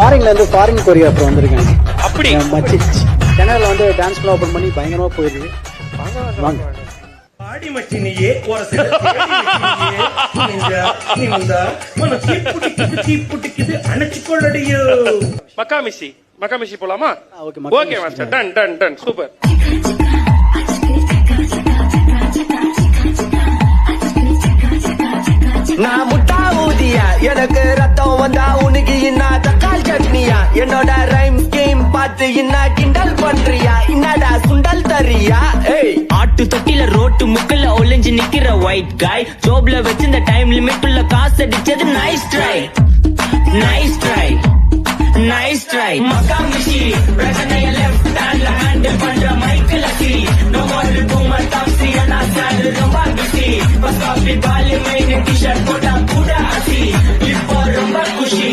ஃபாரின்ல இருந்து foreign choreographer வந்திருக்காங்க. அப்படி மச்சி சென்னையில வந்து டான்ஸ் கிளப் ஓபன் பண்ணி பயங்கரமா போயிருக்கு. வாங்க ஆடி மச்சினியே ஒரு சில நீ வந்தா மன தீப்புட்டிக்குது அணைச்சுக்கொள்ளடியோ. மக்காமிஷி போலாமா? Okay master, done done done, super. நான் முட்டா ஊதியா, எனக்கு ரத்தம் வந்தா உனக்கு இன்னா தக்காளி சட்னியா, என்னோட ரைம் ஸ்கீம் பார்த்து இன்னா கிண்டல் பண்றியா, என்னடா சுண்டல் தரியா? ஆட்டு தொட்டில ரோட்டு முக்கல்ல ஒளிஞ்சு நிக்கிற ஒயிட் காய், ஜோப்ல வச்சிருந்த டைம் லிமிட் உள்ள காசு அடிச்சது nice try, nice try, nice try. மக்காமிஷி பிரச்சனைய லெஃப்ட் ஹேண்ட்ல ஹேண்டில் பண்ற மைக்கேல் அசி, நோ மோர் பூமர் டாப்ஸி அண்ணா சார் ரொம்ப பிஸி, பஸ் காபி பாலி மைன் டி-ஷர்ட் போட்டா கூட அசி, இப்போ ரொம்ப குஷி.